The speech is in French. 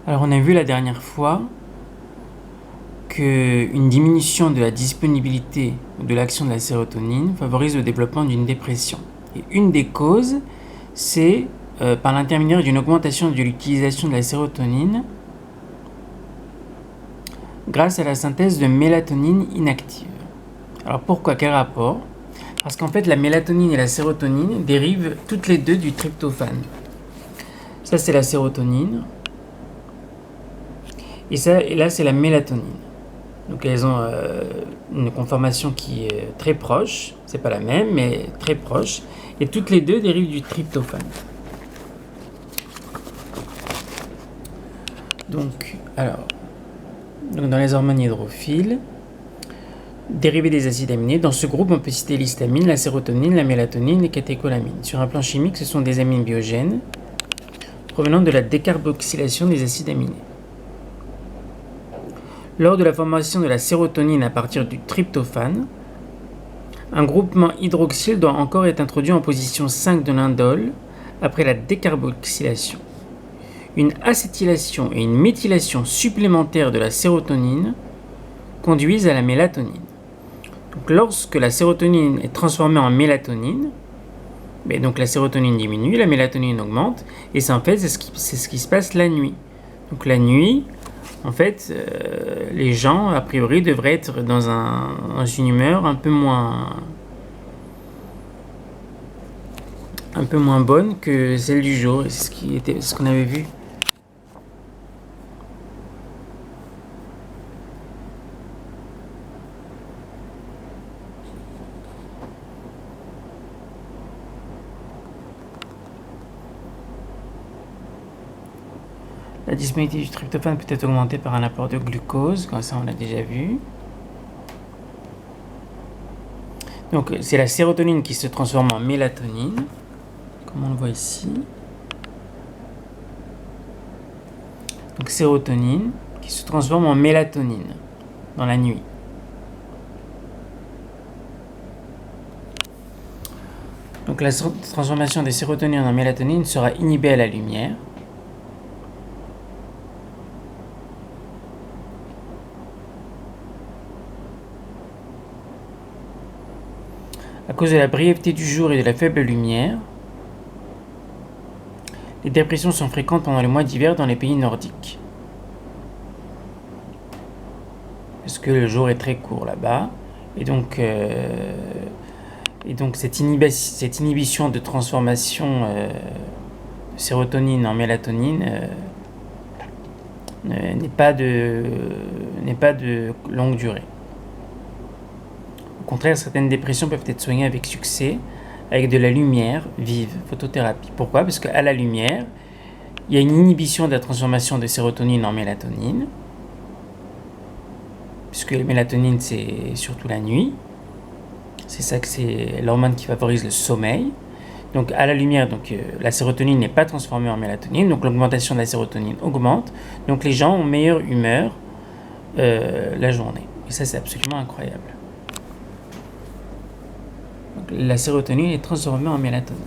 Alors on a vu la dernière fois qu'une diminution de la disponibilité ou de l'action de la sérotonine favorise le développement d'une dépression. Et une des causes, c'est par l'intermédiaire d'une augmentation de l'utilisation de la sérotonine grâce à la synthèse de mélatonine inactive. Alors pourquoi? Quel rapport? Parce qu'en fait la mélatonine et la sérotonine dérivent toutes les deux du tryptophane. Ça c'est la sérotonine. Et là c'est la mélatonine. Donc elles ont une conformation qui est très proche, c'est pas la même, mais très proche, et toutes les deux dérivent du tryptophane. Donc dans les hormones hydrophiles, dérivées des acides aminés, dans ce groupe on peut citer l'histamine, la sérotonine, la mélatonine et catécholamine. Sur un plan chimique, ce sont des amines biogènes provenant de la décarboxylation des acides aminés. Lors de la formation de la sérotonine à partir du tryptophane, un groupement hydroxyle doit encore être introduit en position 5 de l'indole après la décarboxylation. Une acétylation et une méthylation supplémentaire de la sérotonine conduisent à la mélatonine. Donc, lorsque la sérotonine est transformée en mélatonine, donc la sérotonine diminue, la mélatonine augmente, et c'est ce qui se passe la nuit. Donc la nuit, en fait, les gens, a priori, devraient être dans une humeur un peu moins bonne que celle du jour. Et c'est ce qu'on avait vu. La disponibilité du tryptophane peut être augmentée par un apport de glucose, comme ça on l'a déjà vu. Donc c'est la sérotonine qui se transforme en mélatonine, comme on le voit ici. Donc sérotonine qui se transforme en mélatonine dans la nuit. Donc la transformation des sérotonines en mélatonine sera inhibée à la lumière. À cause de la brièveté du jour et de la faible lumière, les dépressions sont fréquentes pendant les mois d'hiver dans les pays nordiques. Parce que le jour est très court là-bas. Et donc cette inhibition de transformation de sérotonine en mélatonine n'est pas de longue durée. Au contraire, certaines dépressions peuvent être soignées avec succès avec de la lumière vive, photothérapie. Pourquoi? Parce qu'à la lumière, il y a une inhibition de la transformation de sérotonine en mélatonine, puisque la mélatonine, c'est surtout la nuit. C'est l'hormone qui favorise le sommeil. Donc à la lumière, la sérotonine n'est pas transformée en mélatonine, donc l'augmentation de la sérotonine augmente. Donc les gens ont meilleure humeur la journée. Et ça, c'est absolument incroyable. Donc, la sérotonine est transformée en mélatonine.